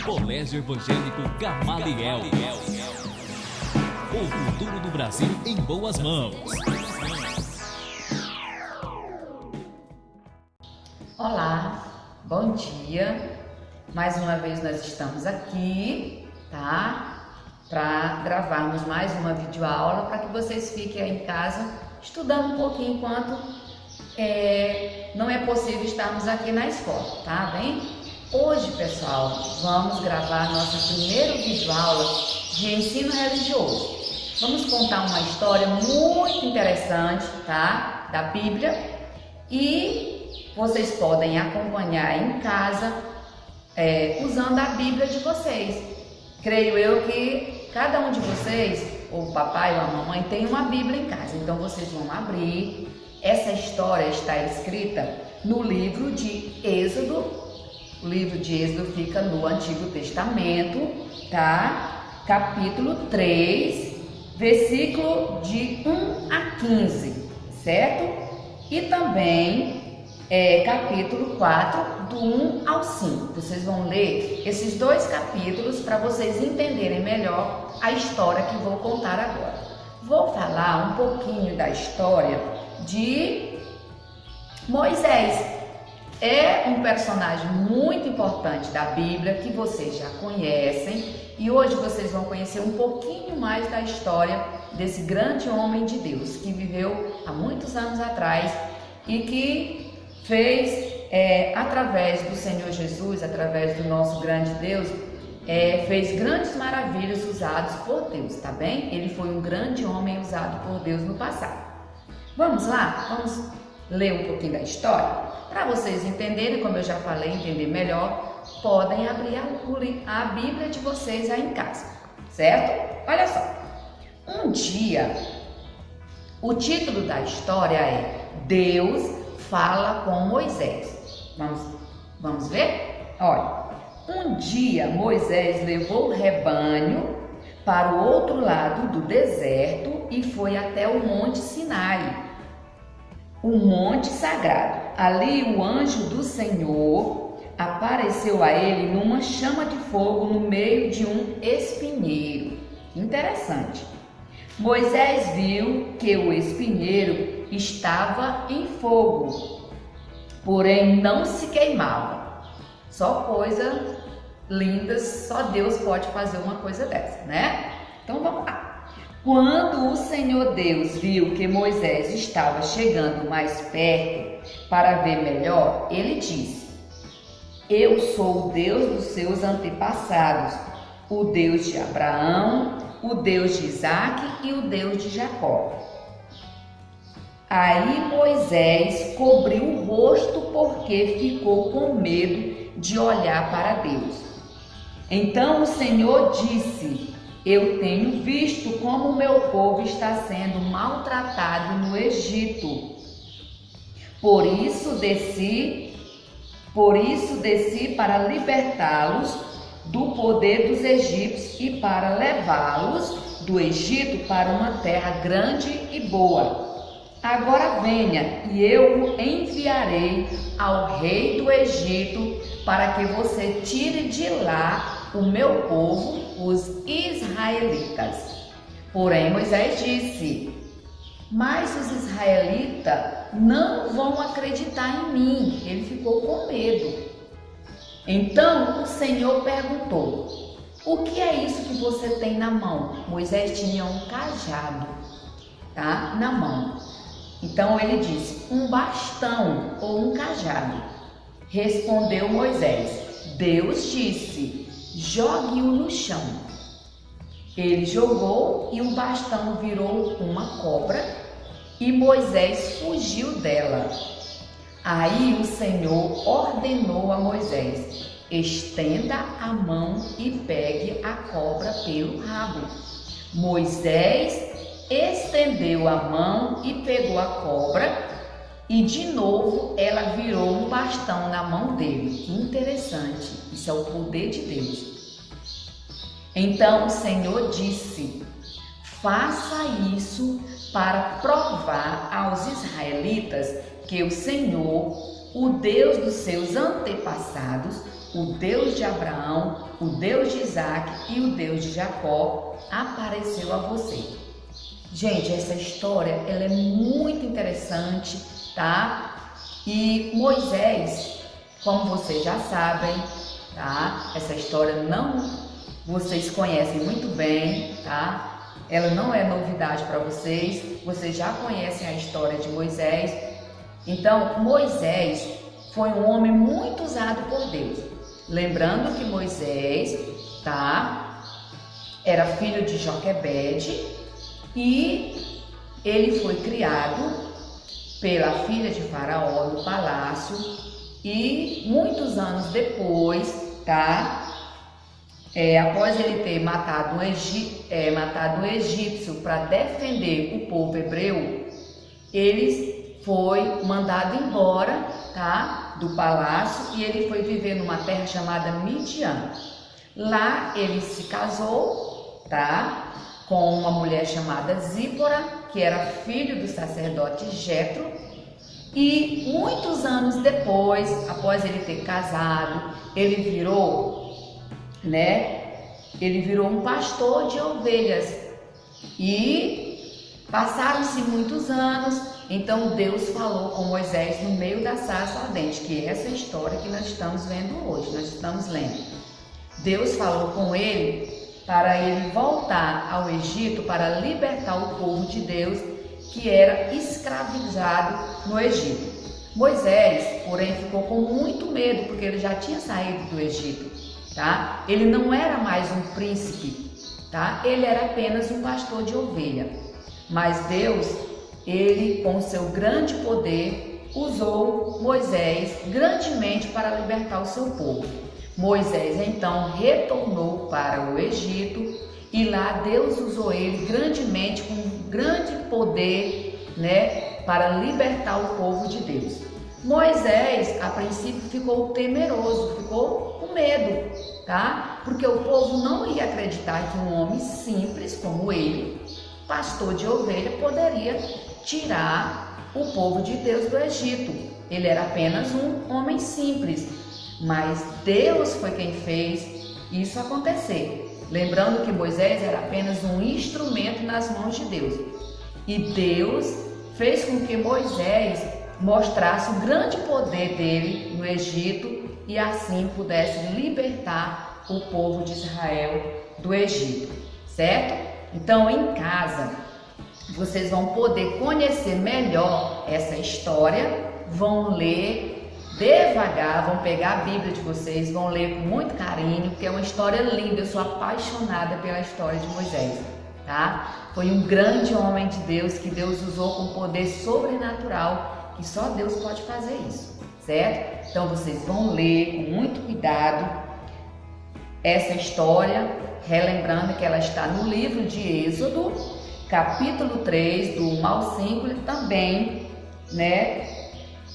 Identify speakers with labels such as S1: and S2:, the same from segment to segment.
S1: Colégio Evangélico Gamaliel. O futuro do Brasil em boas mãos.
S2: Olá, bom dia. Mais uma vez nós estamos aqui, tá? Para gravarmos mais uma videoaula para que vocês fiquem aí em casa estudando um pouquinho enquanto não é possível estarmos aqui na escola, tá bem? Hoje, pessoal, vamos gravar nossa primeira videoaula de ensino religioso. Vamos contar uma história muito interessante, tá? Da Bíblia, e vocês podem acompanhar em casa usando a Bíblia de vocês. Creio eu que cada um de vocês, ou o papai ou a mamãe, tem uma Bíblia em casa. Então vocês vão abrir. Essa história está escrita no livro de Êxodo. O livro de Êxodo fica no Antigo Testamento, tá? Capítulo 3, versículo de 1 a 15, certo? E também capítulo 4, do 1 ao 5. Vocês vão ler esses dois capítulos para vocês entenderem melhor a história que vou contar agora. Vou falar um pouquinho da história de Moisés. É um personagem muito importante da Bíblia que vocês já conhecem, e hoje vocês vão conhecer um pouquinho mais da história desse grande homem de Deus que viveu há muitos anos atrás e que fez, através do Senhor Jesus, através do nosso grande Deus, fez grandes maravilhas usados por Deus, tá bem? Ele foi um grande homem usado por Deus no passado. Vamos lá? Vamos ler um pouquinho da história? Para vocês entenderem, como eu já falei, entender melhor, podem abrir a Bíblia de vocês aí em casa, certo? Olha só, um dia, o título da história é Deus fala com Moisés. Vamos ver? Olha, um dia Moisés levou o rebanho para o outro lado do deserto e foi até o Monte Sinai, o monte sagrado. Ali o anjo do Senhor apareceu a ele numa chama de fogo no meio de um espinheiro. Interessante. Moisés viu que o espinheiro estava em fogo, porém não se queimava. Só coisa linda, só Deus pode fazer uma coisa dessa, né? Então vamos lá. Quando o Senhor Deus viu que Moisés estava chegando mais perto para ver melhor, ele disse: Eu sou o Deus dos seus antepassados, o Deus de Abraão, o Deus de Isaque e o Deus de Jacó. Aí Moisés cobriu o rosto porque ficou com medo de olhar para Deus. Então o Senhor disse: Eu tenho visto como o meu povo está sendo maltratado no Egito. Por isso desci para libertá-los do poder dos egípcios e para levá-los do Egito para uma terra grande e boa. Agora venha e eu o enviarei ao rei do Egito para que você tire de lá o meu povo, os israelitas. Porém Moisés disse: Mas os israelitas não vão acreditar em mim. Ele ficou com medo. Então o Senhor perguntou: O que é isso que você tem na mão? Moisés tinha um cajado, tá? Na mão. Então ele disse: Um bastão ou um cajado. Respondeu Moisés. Deus disse: Jogue-o no chão. Ele jogou e o bastão virou uma cobra e Moisés fugiu dela. Aí o Senhor ordenou a Moisés: Estenda a mão e pegue a cobra pelo rabo. Moisés estendeu a mão e pegou a cobra e de novo ela virou um bastão na mão dele. Que interessante, isso é o poder de Deus. Então o Senhor disse: Faça isso para provar aos israelitas que o Senhor, o Deus dos seus antepassados, o Deus de Abraão, o Deus de Isaac e o Deus de Jacó apareceu a você. Gente, essa história ela é muito interessante, tá? E Moisés, como vocês já sabem, tá? Essa história vocês conhecem muito bem, tá? Ela não é novidade para vocês já conhecem a história de Moisés. Então, Moisés foi um homem muito usado por Deus. Lembrando que Moisés, tá? Era filho de Joquebede e ele foi criado pela filha de Faraó no palácio e muitos anos depois, tá? Após ele ter matado um egípcio para defender o povo hebreu, ele foi mandado embora, tá, do palácio e ele foi viver numa terra chamada Midian. Lá ele se casou, tá, com uma mulher chamada Zípora, que era filho do sacerdote Jetro. E muitos anos depois, após ele ter casado, ele virou um pastor de ovelhas e passaram-se muitos anos, então Deus falou com Moisés no meio da sarça ardente, que é essa história que nós estamos vendo hoje, nós estamos lendo. Deus falou com ele para ele voltar ao Egito para libertar o povo de Deus que era escravizado no Egito. Moisés, porém, ficou com muito medo porque ele já tinha saído do Egito. Tá? Ele não era mais um príncipe, tá? Ele era apenas um pastor de ovelha. Mas Deus, ele com seu grande poder, usou Moisés grandemente para libertar o seu povo. Moisés então retornou para o Egito e lá Deus usou ele grandemente, com grande poder, para libertar o povo de Deus. Moisés, a princípio, ficou temeroso, ficou com medo, tá? Porque o povo não ia acreditar que um homem simples como ele, pastor de ovelha, poderia tirar o povo de Deus do Egito. Ele era apenas um homem simples, mas Deus foi quem fez isso acontecer. Lembrando que Moisés era apenas um instrumento nas mãos de Deus. E Deus fez com que Moisés mostrasse o grande poder dele no Egito e assim pudesse libertar o povo de Israel do Egito, certo? Então, em casa, vocês vão poder conhecer melhor essa história, vão ler devagar, vão pegar a Bíblia de vocês, vão ler com muito carinho, porque é uma história linda. Eu sou apaixonada pela história de Moisés, tá? Foi um grande homem de Deus que Deus usou com poder sobrenatural, que só Deus pode fazer isso, certo? Então vocês vão ler com muito cuidado essa história, relembrando que ela está no livro de Êxodo, capítulo 3, do 1 ao 5, e também,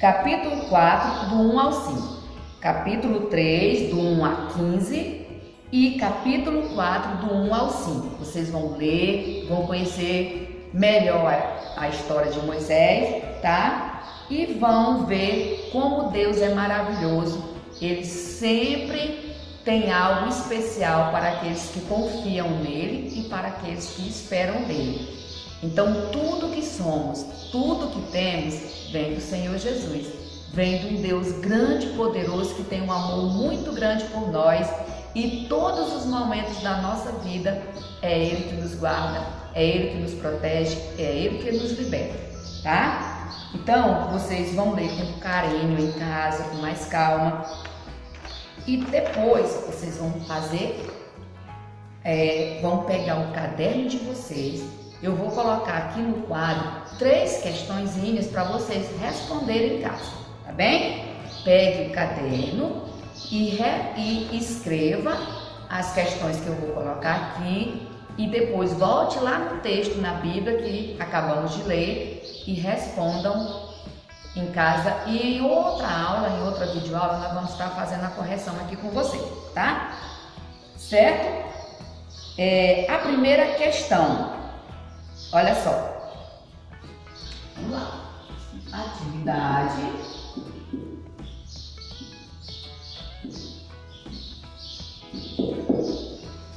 S2: capítulo 4, do 1 ao 5. Capítulo 3, do 1 a 15 e capítulo 4, do 1 ao 5. Vocês vão ler, vão conhecer melhor a história de Moisés, tá? E vão ver como Deus é maravilhoso. Ele sempre tem algo especial para aqueles que confiam nele e para aqueles que esperam nele. Então, tudo que somos, tudo que temos, vem do Senhor Jesus. Vem de um Deus grande e poderoso que tem um amor muito grande por nós. E todos os momentos da nossa vida, é Ele que nos guarda, é Ele que nos protege, é Ele que nos liberta, tá? Então, vocês vão ler com carinho em casa, com mais calma. E depois, vocês vão fazer, vão pegar o caderno de vocês. Eu vou colocar aqui no quadro 3 questõezinhas para vocês responderem em casa, tá bem? Pegue o caderno e escreva as questões que eu vou colocar aqui. E depois volte lá no texto, na Bíblia que acabamos de ler e respondam em casa. E em outra aula, em outra videoaula, nós vamos estar fazendo a correção aqui com você, tá? Certo? A primeira questão, olha só. Vamos lá. Atividade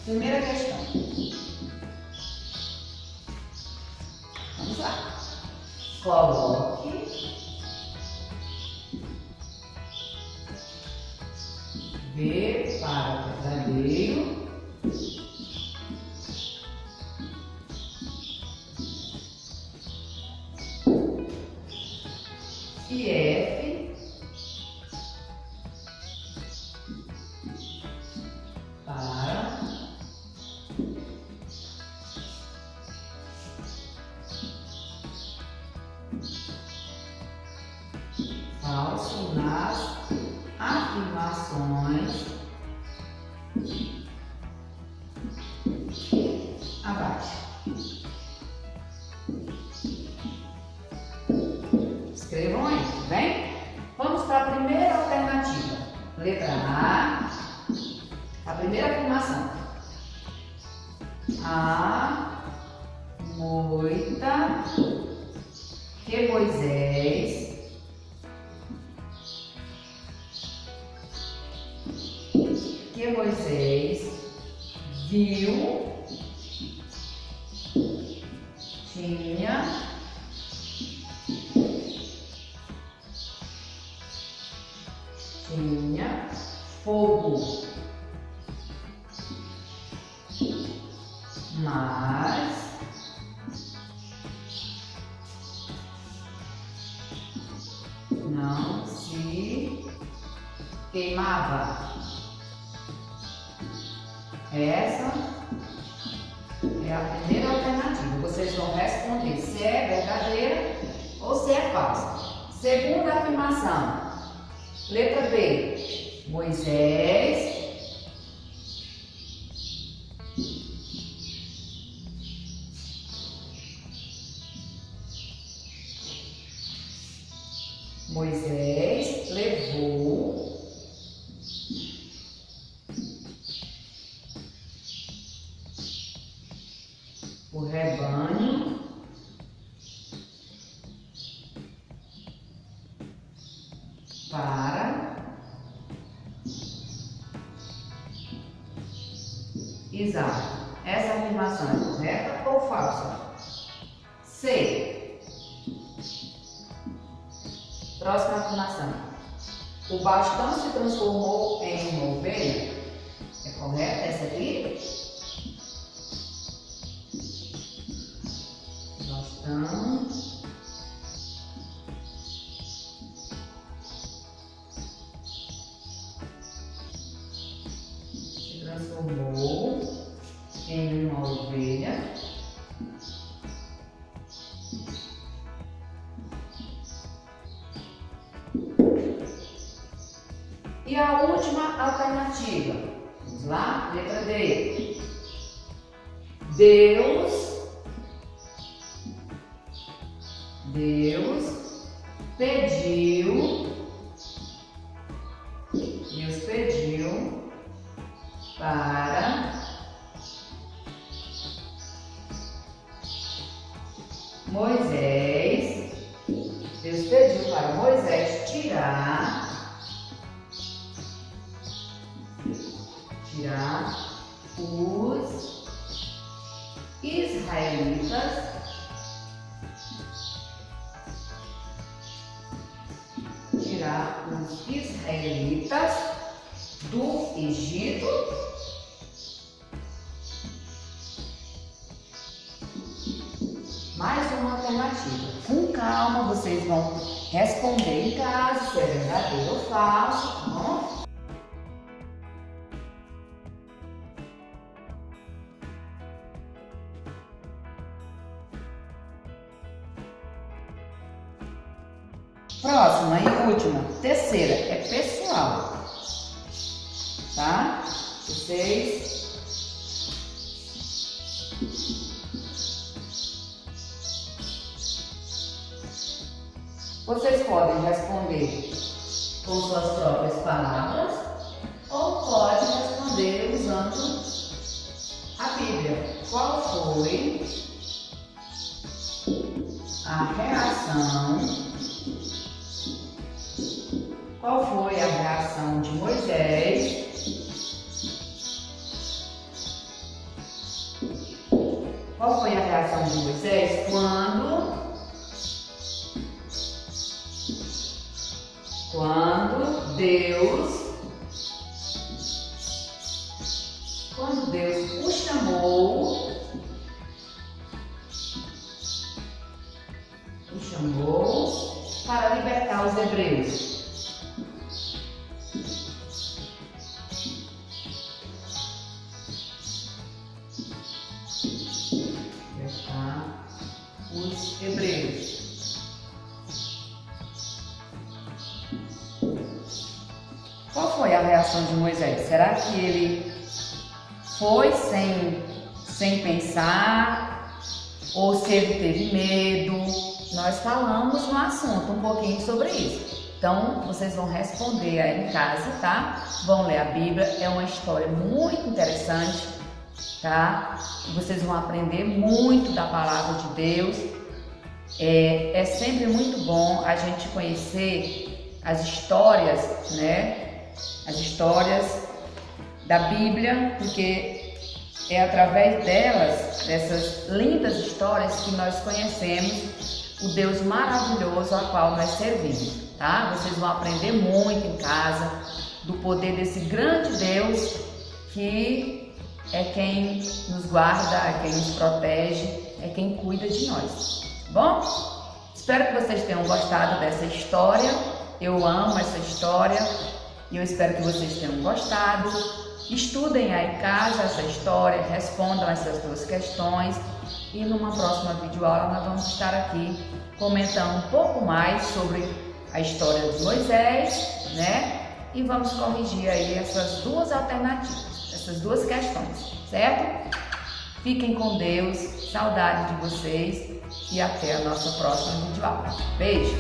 S2: Primeira questão. Vamos lá. Coloque V para quadradeiro e F para falso nas afirmações abaixo. Escrevam aí, bem? Vamos para a primeira alternativa. Letra A primeira afirmação. A moita que Moisés viu tinha fogo, mas não se queimava. Essa é a primeira alternativa. Vocês vão responder se é verdadeira ou se é falsa. Segunda afirmação. Letra B. Moisés levou o rebanho para Isaac. Essa afirmação é correta ou falsa? C. Próxima afirmação. O bastão se transformou em uma ovelha. É correta essa aqui? Bastão se transformou em uma ovelha. E a última alternativa, vamos lá, letra D. Deus pediu para Moisés, tirar os israelitas do Egito. Mais uma alternativa. Com calma, vocês vão responder em casa se é verdadeiro ou falso, tá bom? Próxima e última, terceira, é pessoal, tá? Vocês podem responder com suas próprias palavras ou podem responder usando a Bíblia. Qual foi a reação de Moisés Qual foi a reação de Moisés quando Deus o chamou para libertar os hebreus? Libertar os hebreus. Qual foi a reação de Moisés? Será que ele foi sem pensar? Ou se ele teve medo? Nós falamos no assunto um pouquinho sobre isso. Então, vocês vão responder aí em casa, tá? Vão ler a Bíblia, é uma história muito interessante, tá? Vocês vão aprender muito da palavra de Deus. É sempre muito bom a gente conhecer as histórias, né? As histórias da Bíblia, porque é através delas, dessas lindas histórias, que nós conhecemos o Deus maravilhoso a qual nós servimos, tá? Vocês vão aprender muito em casa do poder desse grande Deus que é quem nos guarda, é quem nos protege, é quem cuida de nós, tá bom? Espero que vocês tenham gostado dessa história. Eu amo essa história e eu espero que vocês tenham gostado. Estudem aí em casa essa história, respondam essas duas questões e numa próxima videoaula nós vamos estar aqui comentando um pouco mais sobre a história de Moisés, né? E vamos corrigir aí essas duas alternativas, essas duas questões, certo? Fiquem com Deus, saudade de vocês e até a nossa próxima videoaula. Beijo!